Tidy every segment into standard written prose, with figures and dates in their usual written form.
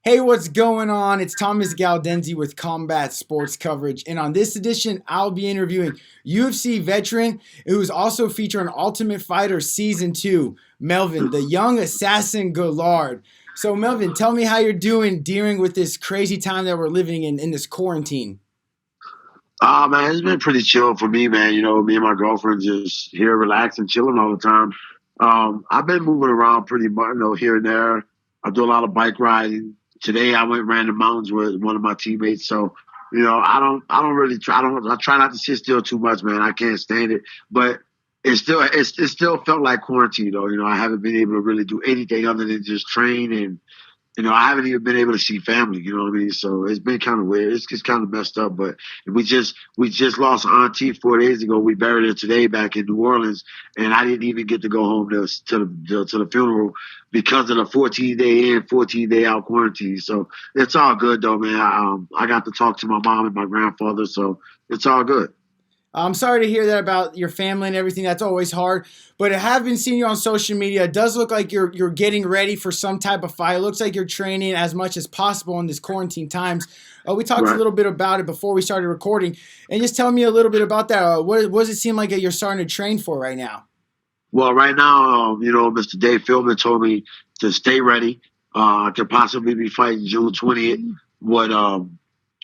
Hey, what's going on? It's Thomas Galdenzi with Combat Sports Coverage. And on this edition, I'll be interviewing UFC veteran who's also featured on Ultimate Fighter Season 2, Melvin, the young assassin Guillard. So, Melvin, tell me how you're doing dealing with this crazy time that we're living in this quarantine. Man, it's been pretty chill for me, man. You know, me and my girlfriend just here relaxing, chilling all the time. I've been moving around pretty much, here and there. I do a lot of bike riding. Today I went and ran the mountains with one of my teammates. So, I don't really try. I try not to sit still too much, man. I can't stand it. But it still felt like quarantine, though. I haven't been able to really do anything other than just train and I haven't even been able to see family, you know what I mean? So it's been kind of weird. It's just kind of messed up. But we just lost Auntie 4 days ago. We buried her today back in New Orleans, and I didn't even get to go home to the funeral because of the 14-day in, 14-day out quarantine. So it's all good though, man. I got to talk to my mom and my grandfather, so it's all good. I'm sorry to hear that about your family and everything. That's always hard. But I have been seeing you on social media. It does look like you're getting ready for some type of fight. It looks like you're training as much as possible in this quarantine times. We talked a little bit about it before we started recording. And just tell me a little bit about that. What does it seem like that you're starting to train for right now? Well, right now, Mr. Dave Philbin told me to stay ready. I could possibly be fighting June 20th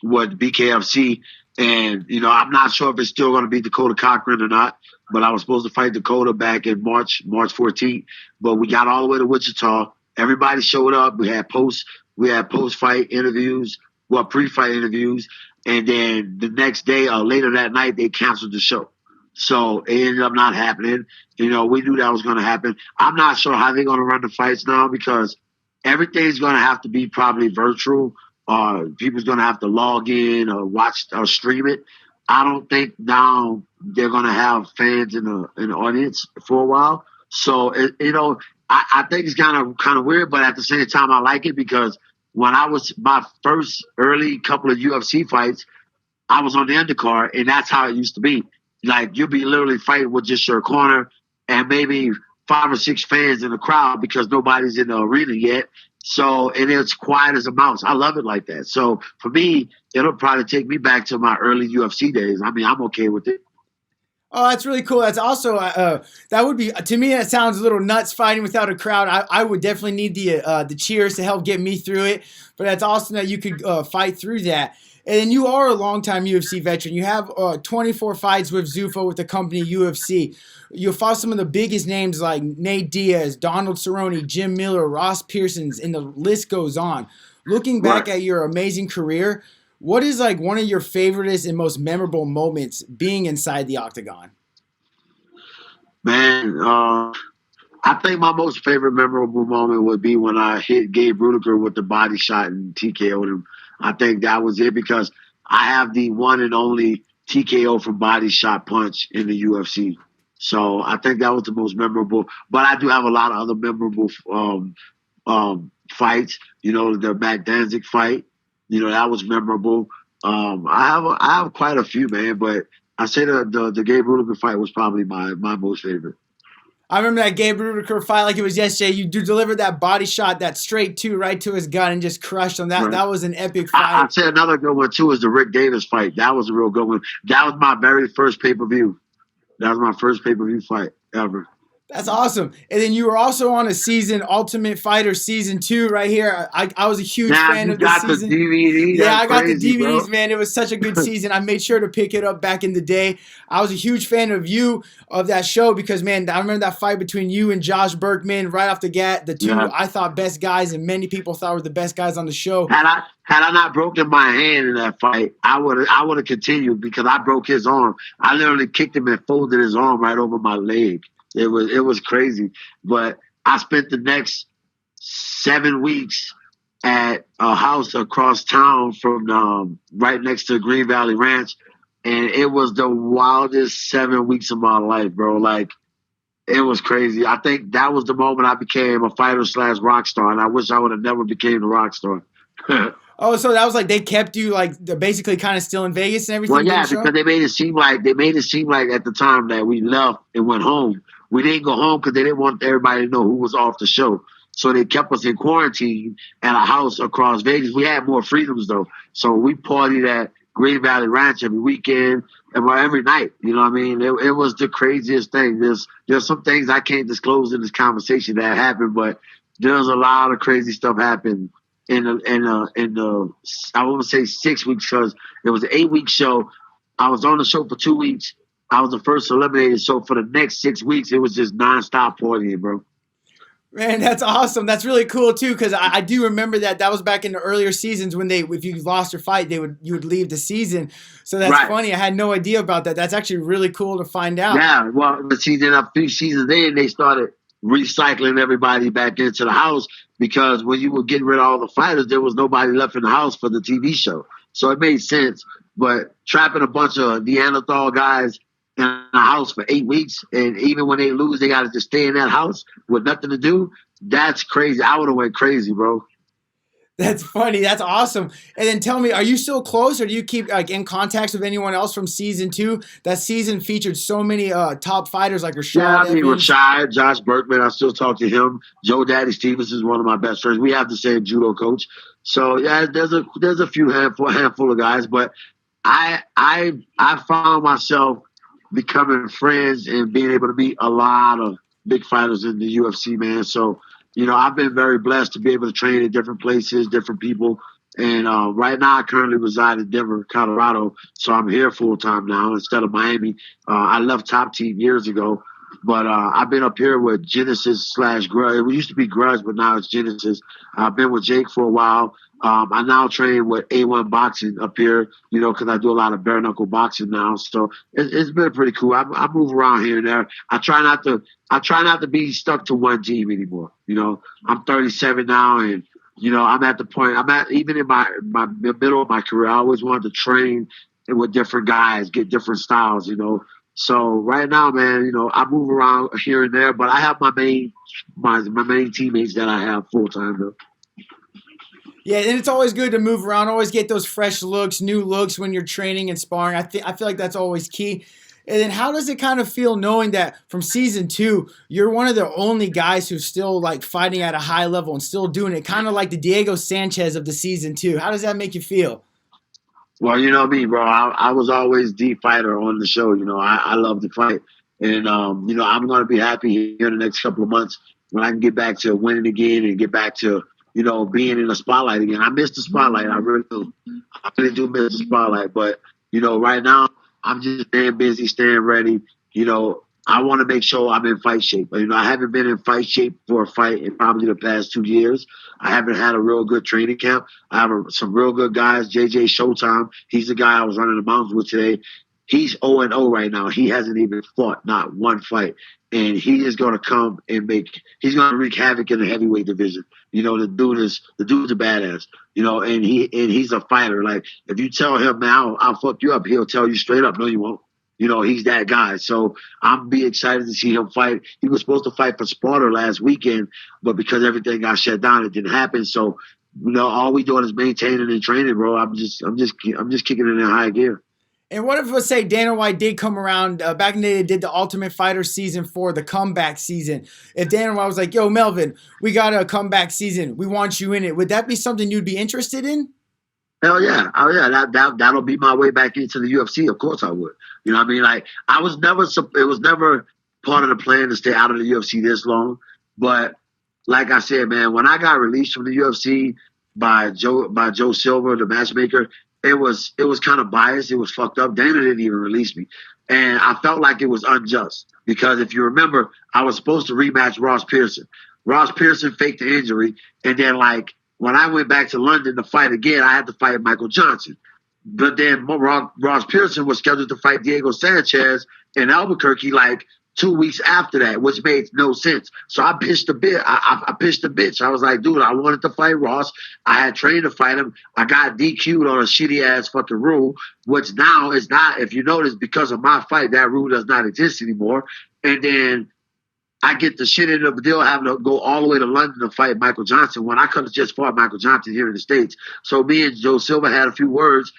with BKFC. And, I'm not sure if it's still going to be Dakota Cochran or not, but I was supposed to fight Dakota back in March 14th, but we got all the way to Wichita. Everybody showed up. We had post-fight interviews, pre-fight interviews. And then the next day or later that night, they canceled the show. So it ended up not happening. We knew that was going to happen. I'm not sure how they're going to run the fights now because everything's going to have to be probably virtual. People's going to have to log in or watch or stream it. I don't think now they're going to have fans in the audience for a while. So, I think it's kind of weird, but at the same time, I like it because when I was my first early couple of UFC fights, I was on the undercard, and that's how it used to be. Like, you'll be literally fighting with just your corner and maybe 5 or 6 fans in the crowd because nobody's in the arena yet. So, and it's quiet as a mouse. I love it like that. So for me, it'll probably take me back to my early UFC days. I mean, I'm okay with it. Oh, that's really cool. That's also that would be, to me, that sounds a little nuts fighting without a crowd. I would definitely need the cheers to help get me through it. But that's awesome that you could fight through that. And then you are a longtime UFC veteran. You have 24 fights with Zuffa with the company UFC. You fought some of the biggest names like Nate Diaz, Donald Cerrone, Jim Miller, Ross Pearsons, and the list goes on. Looking back at your amazing career, what is like one of your favoriteest and most memorable moments being inside the octagon? Man, I think my most favorite memorable moment would be when I hit Gabe Rudiger with the body shot and TKO'd him. I think that was it because I have the one and only TKO from body shot punch in the UFC. So I think that was the most memorable. But I do have a lot of other memorable fights. The Matt Danzig fight. That was memorable. I have quite a few, man. But I say the Gabe Rudiger fight was probably my most favorite. I remember that Gabe Rudiger fight like it was yesterday. You delivered that body shot, that straight two right to his gut and just crushed him. That was an epic fight. I'd say another good one, too, is the Rick Davis fight. That was a real good one. That was my very first pay-per-view. That was my first pay-per-view fight ever. That's awesome. And then you were also on a season, Ultimate Fighter Season 2 right here. I was a huge fan of this season. The DVD. Yeah, I got crazy, the DVDs, bro. man. It was such a good season. I made sure to pick it up back in the day. I was a huge fan of that show, because, man, I remember that fight between you and Josh Berkman right off the bat. The two I thought best guys, and many people thought were the best guys on the show. Had I not broken my hand in that fight, I would have continued because I broke his arm. I literally kicked him and folded his arm right over my leg. It was crazy. But I spent the next 7 weeks at a house across town from right next to Green Valley Ranch, and it was the wildest 7 weeks of my life, bro. Like, it was crazy. I think that was the moment I became a fighter / rock star, and I wish I would have never became a rock star. Oh, so that was like they kept you like basically kind of still in Vegas and everything? Well, yeah, because they made it seem like at the time that we left and went home. We didn't go home because they didn't want everybody to know who was off the show. So they kept us in quarantine at a house across Vegas. We had more freedoms though. So we partied at Green Valley Ranch every weekend and every night. You know what I mean? It was the craziest thing. There's some things I can't disclose in this conversation that happened, but there's a lot of crazy stuff happened in the I won't say 6 weeks because it was an 8 week show. I was on the show for 2 weeks. I was the first eliminated. So for the next 6 weeks, it was just nonstop partying, bro. Man, that's awesome. That's really cool too, because I do remember that was back in the earlier seasons when if you lost your fight, you would leave the season. So that's Right. funny. I had no idea about that. That's actually really cool to find out. Yeah, well, the season a few seasons in, they started recycling everybody back into the house because when you were getting rid of all the fighters, there was nobody left in the house for the TV show. So it made sense. But trapping a bunch of Neanderthal guys in a house for 8 weeks, and even when they lose, they got to just stay in that house with nothing to do. That's crazy. I would have went crazy, bro. That's funny. That's awesome. And then tell me, are you still close, or do you keep in contact with anyone else from season 2? That season featured so many top fighters like Rashad. Yeah, I mean, Evans. Rashad, Josh Berkman, I still talk to him. Joe Daddy Stevens is one of my best friends. We have the same judo coach. So yeah, there's a few handful of guys, but I found myself becoming friends and being able to meet a lot of big fighters in the UFC, man. So, I've been very blessed to be able to train at different places, different people. And right now I currently reside in Denver, Colorado. So I'm here full time now instead of Miami. I left Top Team years ago. But I've been up here with Genesis/Grudge. It used to be Grudge, but now it's Genesis. I've been with Jake for a while. I now train with A1 Boxing up here, because I do a lot of bare knuckle boxing now. So it's been pretty cool. I move around here and there. I try not to be stuck to one team anymore. I'm 37 now, and I'm at the point. Even in my middle of my career. I always wanted to train with different guys, get different styles. So right now, man, I move around here and there, but I have my main teammates that I have full time though. Yeah, and it's always good to move around, always get those fresh looks, new looks when you're training and sparring. I feel like that's always key. And then how does it kind of feel knowing that from season 2, you're one of the only guys who's still like fighting at a high level and still doing it, kind of like the Diego Sanchez of the season 2. How does that make you feel? Well, you know me, bro. I was always the fighter on the show. I love to fight. And, I'm going to be happy here in the next couple of months when I can get back to winning again and get back to, being in the spotlight again. I miss the spotlight. I really do. I really do miss the spotlight. But, right now, I'm just staying busy, staying ready. I want to make sure I'm in fight shape. I haven't been in fight shape for a fight in probably the past 2 years. I haven't had a real good training camp. I have some real good guys. JJ Showtime, he's the guy I was running the mountains with today. He's 0-0 right now. He hasn't even fought not one fight. And he is going to come and he's going to wreak havoc in the heavyweight division. The dude's a badass, and he's a fighter. Like, if you tell him, man, I'll fuck you up, he'll tell you straight up, no, you won't. He's that guy. So I'm be excited to see him fight. He was supposed to fight for Sparta last weekend, but because everything got shut down, it didn't happen. So, all we doing is maintaining and training, bro. I'm just kicking it in high gear. And what if, let's say, Dana White did come around back in the day, they did the Ultimate Fighter season 4, the comeback season. If Dana White was like, yo, Melvin, we got a comeback season, we want you in it, would that be something you'd be interested in? Hell yeah. Oh yeah. That'll be my way back into the UFC. Of course I would. You know what I mean? Like, it was never part of the plan to stay out of the UFC this long. But like I said, man, when I got released from the UFC by Joe Silver, the matchmaker, it was kind of biased. It was fucked up. Dana didn't even release me. And I felt like it was unjust because if you remember, I was supposed to rematch Ross Pearson. Ross Pearson faked the injury. And then, like, when I went back to London to fight again, I had to fight Michael Johnson. But then Ross Pearson was scheduled to fight Diego Sanchez in Albuquerque like 2 weeks after that, which made no sense. So I pitched a bit. I pitched a bitch. I was like, dude, I wanted to fight Ross. I had trained to fight him. I got DQ'd on a shitty ass fucking rule, which now is not, if you notice, because of my fight, that rule does not exist anymore. And then I get the shit end of the deal having to go all the way to London to fight Michael Johnson when I could have just fought Michael Johnson here in the States. So me and Joe Silva had a few words.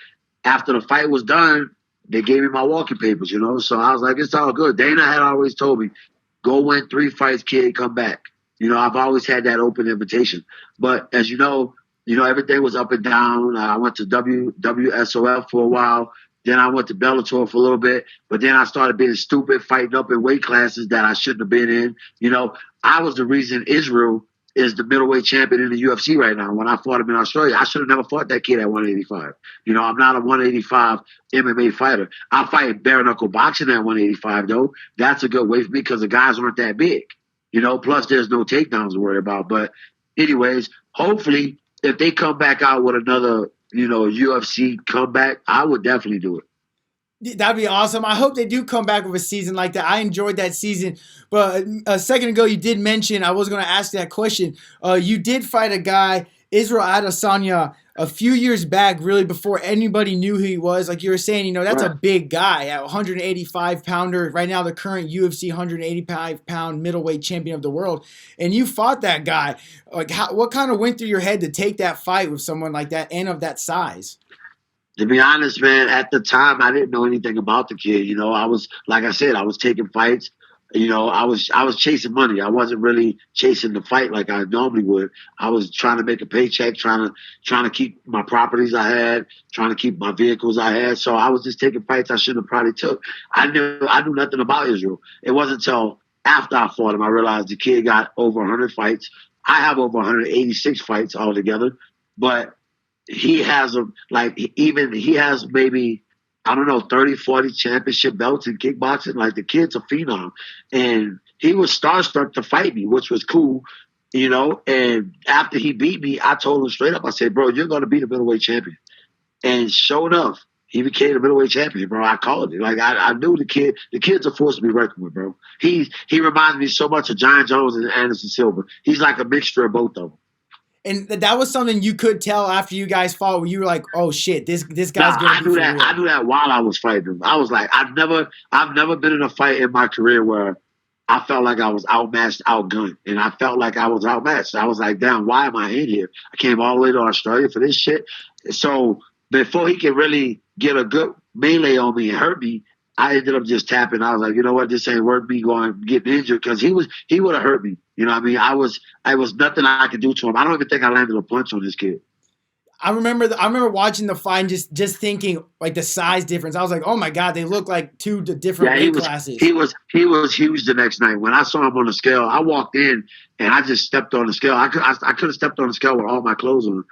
After the fight was done, they gave me my walking papers, So I was like, it's all good. Dana had always told me, go win 3 fights, kid, come back. I've always had that open invitation. But as everything was up and down. I went to WSOF for a while. Then I went to Bellator for a little bit. But then I started being stupid, fighting up in weight classes that I shouldn't have been in. I was the reason Israel is the middleweight champion in the UFC right now. When I fought him in Australia, I should have never fought that kid at 185. I'm not a 185 MMA fighter. I fight bare knuckle boxing at 185, though. That's a good way for me because the guys aren't that big. Plus there's no takedowns to worry about. But anyways, hopefully if they come back out with another, UFC comeback, I would definitely do it. That'd be awesome. I hope they do come back with a season like that. I enjoyed that season. But a second ago, you did mention, I was going to ask that question. You did fight a guy, Israel Adesanya, a few years back, really before anybody knew who he was. Like you were saying, that's Right. a big guy at 185-pounder. Right now, the current UFC 185-pound middleweight champion of the world. And you fought that guy. Like, what kind of went through your head to take that fight with someone like that and of that size? To be honest, man, at the time I didn't know anything about the kid. I was, like I said, I was taking fights. I was chasing money. I wasn't really chasing the fight like I normally would. I was trying to make a paycheck, trying to keep my properties I had, trying to keep my vehicles I had. So I was just taking fights I shouldn't have probably took. I knew nothing about Israel. It wasn't until after I fought him I realized the kid got over 100 fights. I have over 186 fights altogether, but he has he has maybe, I don't know, 30, 40 championship belts in kickboxing. Like, the kid's a phenom. And he was starstruck to fight me, which was cool, and after he beat me, I told him straight up, I said, bro, you're going to be the middleweight champion. And sure enough, he became the middleweight champion, bro. I called it. Like, I knew the kid's a force to be reckoned with, bro. He reminds me so much of John Jones and Anderson Silva. He's like a mixture of both of them. And that was something you could tell after you guys fought, where you were like, "Oh shit, this guy's gonna I be knew for that. real." I knew that while I was fighting him. I was like, I've never been in a fight in my career where I felt like I was outmatched, outgunned, and I felt like I was outmatched. I was like, damn, why am I in here? I came all the way to Australia for this shit. So before he could really get a good melee on me and hurt me, I ended up just tapping. I was like, you know what, this ain't worth me going getting injured, because he would have hurt me. You know what I mean? I was nothing I could do to him. I don't even think I landed a punch on this kid. I remember watching the fight and just thinking, like, the size difference. I was like, "Oh my god, they look like two different weight classes." He was huge the next night. When I saw him on the scale, I walked in and I just stepped on the scale. I could have stepped on the scale with all my clothes on,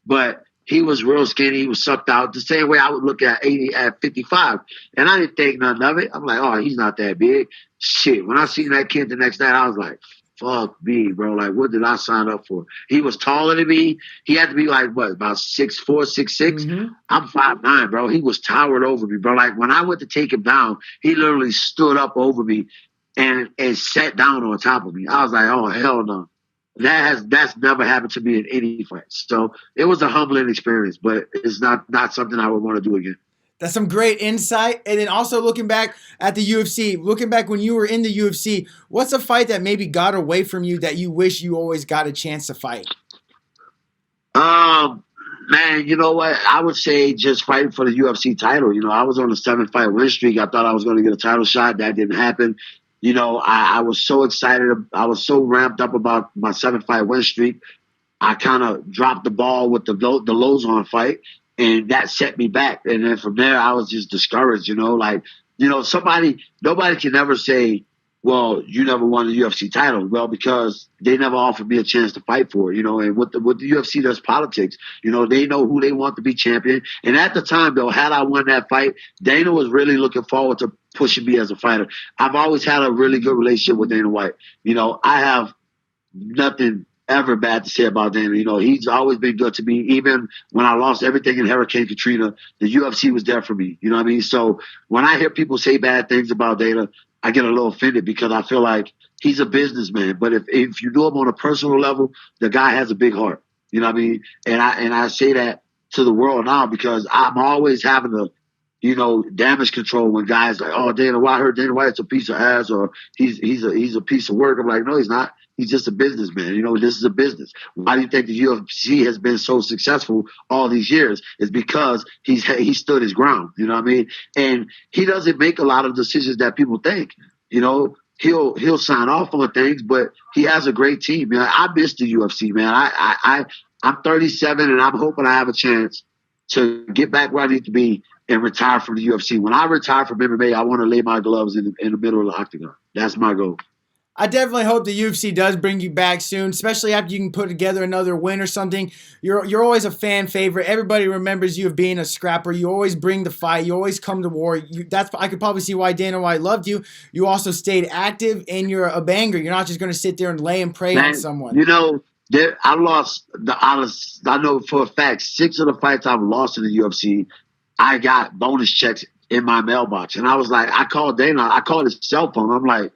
but he was real skinny. He was sucked out the same way I would look at 55. And I didn't think nothing of it. I'm like, oh, he's not that big. Shit. When I seen that kid the next night, I was like, fuck me, bro. Like, what did I sign up for? He was taller than me. He had to be like, what, about 6'4", 6'6"? Mm-hmm. I'm 5'9", bro. He was towered over me, bro. Like, when I went to take him down, he literally stood up over me and sat down on top of me. I was like, oh, hell no. That's never happened to me in any fight. So it was a humbling experience, but it's not something I would want to do again. That's some great insight. And then also looking back at the UFC, looking back when you were in the UFC, what's a fight that maybe got away from you that you wish you always got a chance to fight? Man, you know what? I would say just fighting for the UFC title. I was on a 7-fight win streak. I thought I was going to get a title shot. That didn't happen. I was so excited. I was so ramped up about my 7-fight win streak. I kind of dropped the ball with the Lozon fight, and that set me back. And then from there, I was just discouraged. Nobody can ever say, well, you never won the UFC title. Well, because they never offered me a chance to fight for it. And with the UFC, there's politics. They know who they want to be champion. And at the time, though, had I won that fight, Dana was really looking forward to pushing me as a fighter. I've always had a really good relationship with Dana White. I have nothing ever bad to say about Dana. He's always been good to me. Even when I lost everything in Hurricane Katrina, the UFC was there for me. You know what I mean? So when I hear people say bad things about Dana, I get a little offended, because I feel like he's a businessman. But if you know him on a personal level, the guy has a big heart. You know what I mean? And I say that to the world now, because I'm always having to, damage control when guys like, oh, Dana White, I heard Dana White's a piece of ass, or he's a piece of work. I'm like, no, he's not. He's just a businessman. This is a business. Why do you think the UFC has been so successful all these years? It's because he stood his ground. You know what I mean? And he doesn't make a lot of decisions that people think. he'll sign off on things, but he has a great team, man. I miss the UFC, man. I'm 37 and I'm hoping I have a chance to get back where I need to be and retire from the UFC. When I retire from MMA, I want to lay my gloves in the middle of the octagon. That's my goal. I definitely hope the UFC does bring you back soon, especially after you can put together another win or something. You're always a fan favorite. Everybody remembers you of being a scrapper. You always bring the fight. You always come to war. I could probably see why Dana White loved you. You also stayed active, and you're a banger. You're not just going to sit there and lay and pray on someone. You know, I know for a fact 6 of the fights I've lost in the UFC, I got bonus checks in my mailbox, and I was like, I called Dana. I called his cell phone. I'm like,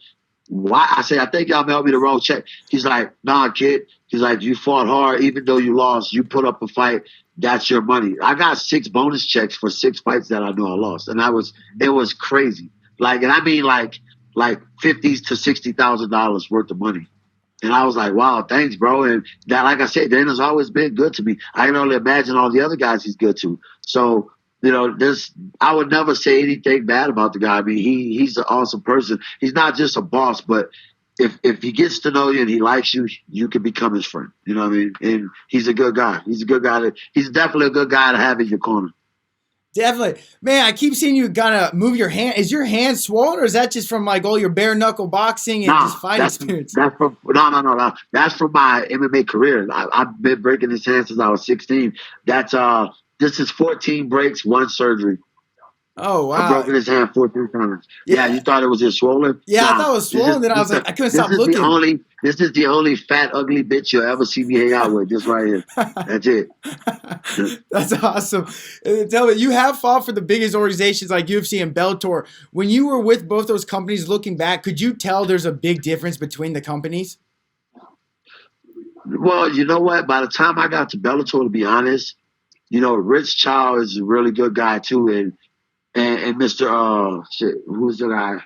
why? I say, I think y'all mailed me the wrong check. He's like, nah, kid. He's like, you fought hard. Even though you lost, you put up a fight. That's your money. I got 6 bonus checks for 6 fights that I know I lost. And it was crazy. Like, and I mean like $50,000 to $60,000 worth of money. And I was like, wow, thanks, bro. And that, like I said, Dana's always been good to me. I can only imagine all the other guys he's good to. So, you know, I would never say anything bad about the guy. I mean, he's an awesome person. He's not just a boss, but if he gets to know you and he likes you, you can become his friend. You know what I mean? And he's a good guy. He's definitely a good guy to have in your corner. Definitely. Man, I keep seeing you gotta move your hand. Is your hand swollen, or is that just from like all your bare knuckle boxing and just fighting experience? No. That's from my MMA career. I've been breaking his hand since I was 16. This is 14 breaks, 1 surgery. Oh, wow. I've broken his hand 14 times. Yeah, you thought it was just swollen? Yeah, I thought it was swollen. Then I was like, I couldn't stop looking. This is the only fat, ugly bitch you'll ever see me hang out with. Just right here. That's it. That's awesome. Tell me, you have fought for the biggest organizations like UFC and Bellator. When you were with both those companies, looking back, could you tell there's a big difference between the companies? Well, you know what? By the time I got to Bellator, to be honest, you know, Rich Chow is a really good guy too, and Mr. Who's the guy?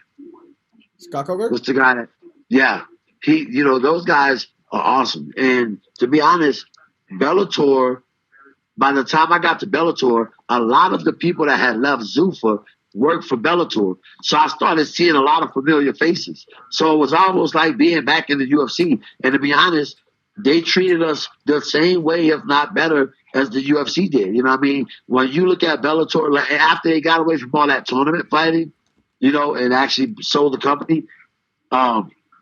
Scott Coker? What's the guy that? Yeah, those guys are awesome. And to be honest, Bellator. By the time I got to Bellator, a lot of the people that had left Zuffa worked for Bellator, so I started seeing a lot of familiar faces. So it was almost like being back in the UFC. And to be honest, they treated us the same way, if not better, as the UFC did. You know what I mean? When you look at Bellator, like, after they got away from all that tournament fighting, and actually sold the company,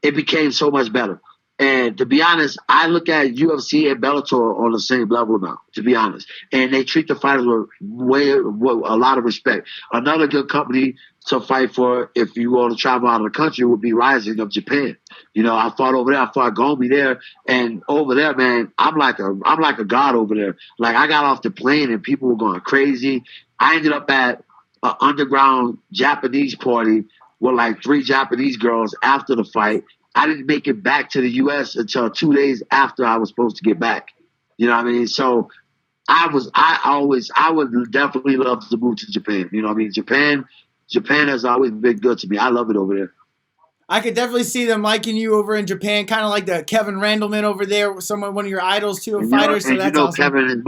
it became so much better. And to be honest, I look at UFC and Bellator on the same level now, to be honest. And they treat the fighters with a lot of respect. Another good company to fight for if you want to travel out of the country would be Rising of Japan. I fought over there. I fought Gomi there. And over there, man, I'm like a god over there. Like, I got off the plane and people were going crazy. I ended up at an underground Japanese party with like 3 Japanese girls after the fight. I didn't make it back to the U.S. until 2 days after I was supposed to get back. You know what I mean? So I would definitely love to move to Japan. You know what I mean? Japan has always been good to me. I love it over there. I could definitely see them liking you over in Japan, kind of like the Kevin Randleman over there, one of your idols too, a fighter. So that's awesome. Kevin is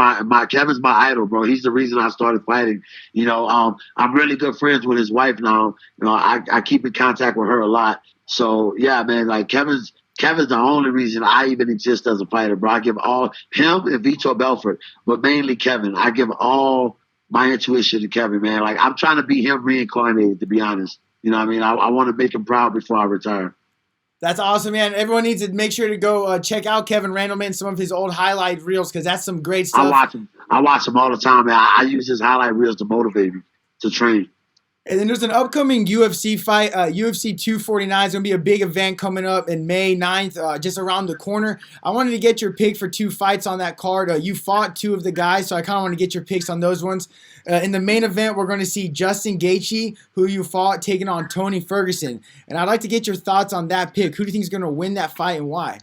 Kevin's my idol, bro. He's the reason I started fighting. I'm really good friends with his wife now. I keep in contact with her a lot. So yeah, man, like Kevin's the only reason I even exist as a fighter, bro. I give all him and Vitor Belfort, but mainly Kevin. I give all my intuition to Kevin, man. Like, I'm trying to be him reincarnated, to be honest. You know what I mean? I want to make him proud before I retire. That's awesome, man. Everyone needs to make sure to go check out Kevin Randleman, some of his old highlight reels, because that's some great stuff. I watch him all the time, man. I use his highlight reels to motivate me to train. And then there's an upcoming UFC fight, UFC 249. It's going to be a big event coming up in May 9th, just around the corner. I wanted to get your pick for 2 fights on that card. You fought 2 of the guys, so I kind of want to get your picks on those ones. In the main event, we're going to see Justin Gaethje, who you fought, taking on Tony Ferguson. And I'd like to get your thoughts on that pick. Who do you think is going to win that fight and why?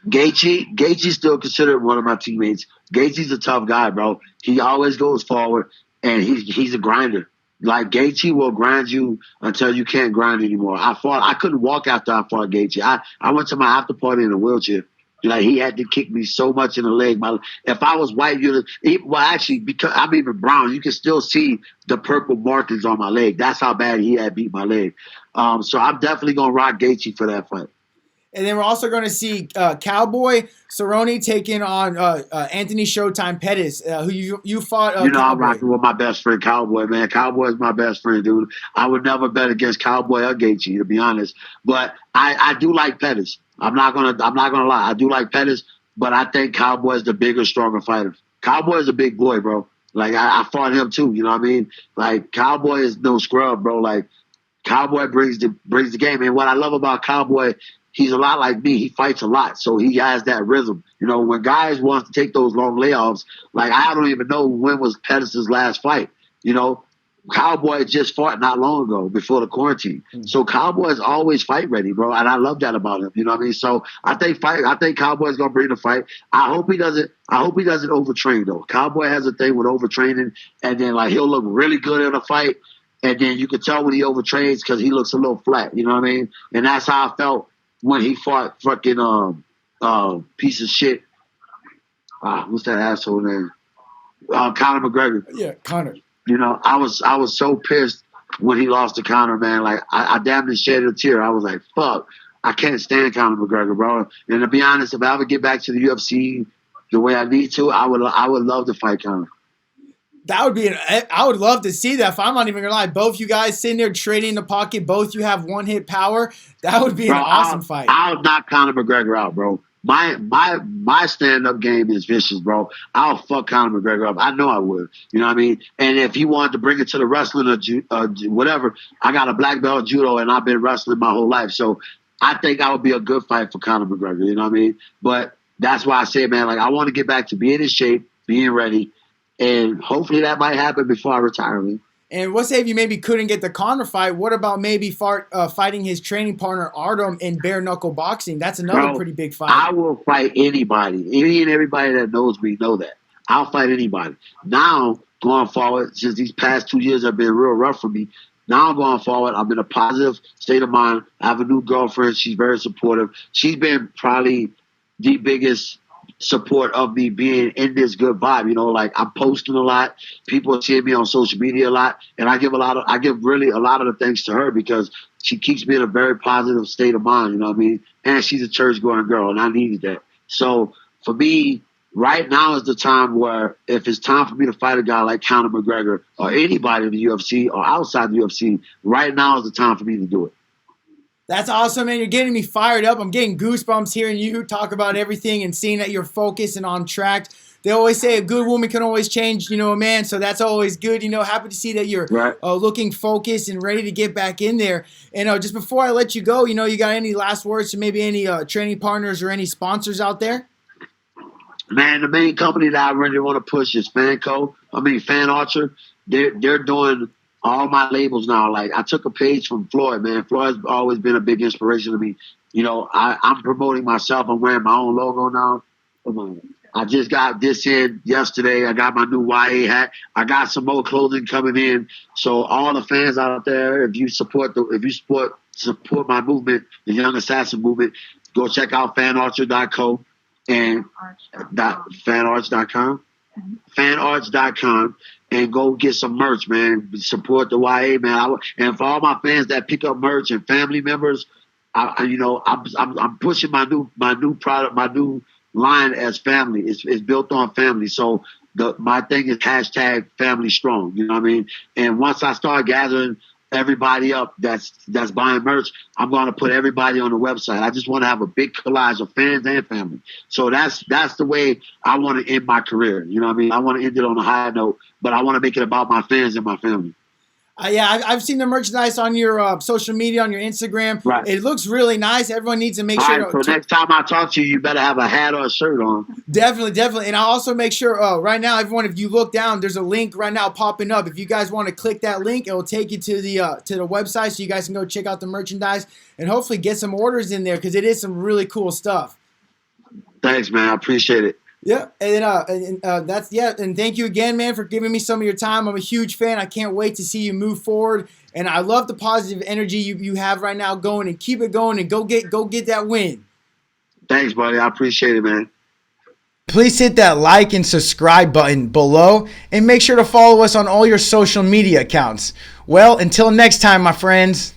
Gaethje's still considered one of my teammates. Gaethje's a tough guy, bro. He always goes forward, and he's a grinder. Like, Gaethje will grind you until you can't grind anymore. I couldn't walk after I fought Gaethje. I went to my after party in a wheelchair. Like he had to kick me so much in the leg. If I was white, actually, because I'm even brown, you can still see the purple markings on my leg. That's how bad he had beat my leg. So I'm definitely gonna rock Gaethje for that fight. And then we're also going to see Cowboy Cerrone taking on Anthony Showtime Pettis, who you fought. I'm Cowboy. rocking with my best friend Cowboy, man. Cowboy is my best friend, dude. I would never bet against Cowboy or Gaethje, to be honest. But I do like Pettis. I'm not gonna lie. I do like Pettis, but I think Cowboy is the bigger, stronger fighter. Cowboy is a big boy, bro. Like I fought him too. You know what I mean? Like Cowboy is no scrub, bro. Like Cowboy brings the game. And what I love about Cowboy, he's a lot like me. He fights a lot, so he has that rhythm. You know, when guys want to take those long layoffs, like I don't even know when was Pettis' last fight. You know, Cowboy just fought not long ago before the quarantine. So Cowboy's always fight ready, bro, and I love that about him. You know what I mean? So I think Cowboy's gonna bring the fight. I hope he doesn't overtrain though. Cowboy has a thing with overtraining, and then like he'll look really good in a fight, and then you can tell when he overtrains because he looks a little flat. You know what I mean? And that's how I felt when he fought fucking piece of shit. What's that asshole name? Conor McGregor. Yeah, Conor. You know, I was so pissed when he lost to Conor, man. Like I damn near shed a tear. I was like, fuck, I can't stand Conor McGregor, bro. And to be honest, if I ever get back to the UFC the way I need to, I would love to fight Conor. That would be I would love to see that. If I'm not even gonna lie, both you guys sitting there trading in the pocket, both you have one hit power. That would be an awesome fight. I'll knock Conor McGregor out, bro. My stand up game is vicious, bro. I'll fuck Conor McGregor up. I know I would. You know what I mean? And if he wanted to bring it to the wrestling or whatever, I got a black belt in judo and I've been wrestling my whole life. So I think that would be a good fight for Conor McGregor. You know what I mean? But that's why I say, man, like I want to get back to being in shape, being ready, and hopefully that might happen before I retire, man. And what say if you maybe couldn't get the Conor fight? What about maybe fighting his training partner Artem in bare knuckle boxing? That's another pretty big fight. I will fight anybody. Any and everybody that knows me know that. I'll fight anybody. Now, going forward, since these past 2 years have been real rough for me, now going forward, I'm in a positive state of mind. I have a new girlfriend. She's very supportive. She's been probably the biggest support of me being in this good vibe. You know, like I'm posting a lot. People are seeing me on social media a lot. And I give really a lot of the thanks to her because she keeps me in a very positive state of mind, you know what I mean? And she's a church going girl and I needed that. So for me, right now is the time where if it's time for me to fight a guy like Conor McGregor or anybody in the UFC or outside the UFC, right now is the time for me to do it. That's awesome, man. You're getting me fired up. I'm getting goosebumps hearing you talk about everything and seeing that you're focused and on track. They always say a good woman can always change, you know, a man. So that's always good. You know, happy to see that you're looking focused and ready to get back in there. And just before I let you go, you know, you got any last words to maybe any training partners or any sponsors out there? Man, the main company that I really want to push is Fan Archer. They're doing all my labels now. Like I took a page from Floyd, man. Floyd's always been a big inspiration to me. You know, I'm promoting myself. I'm wearing my own logo now. I just got this in yesterday. I got my new YA hat. I got some more clothing coming in. So all the fans out there, if you support my movement, the Young Assassin movement, go check out fanarcher.co and fanarch.com. Fanarch.com and go get some merch, man. Support the YA, man. And for all my fans that pick up merch and family members, I'm pushing my new product, my new line as family. It's built on family. So my thing is hashtag family strong. You know what I mean? And once I start gathering everybody up that's buying merch, I'm going to put everybody on the website. I just want to have a big collage of fans and family. So that's the way I want to end my career. You know what I mean? I want to end it on a high note, but I want to make it about my fans and my family. Yeah, I've seen the merchandise on your social media, on your Instagram. Right. It looks really nice. Everyone needs to make sure. So next time I talk to you better have a hat or a shirt on. Definitely. And I'll also make sure right now, everyone, if you look down, there's a link right now popping up. If you guys want to click that link, it will take you to the website so you guys can go check out the merchandise and hopefully get some orders in there because it is some really cool stuff. Thanks, man. I appreciate it. Yeah, and thank you again, man, for giving me some of your time. I'm a huge fan. I can't wait to see you move forward, and I love the positive energy you have right now going, and keep it going, and go get that win. Thanks, buddy. I appreciate it, man. Please hit that like and subscribe button below and make sure to follow us on all your social media accounts. Well, until next time, my friends.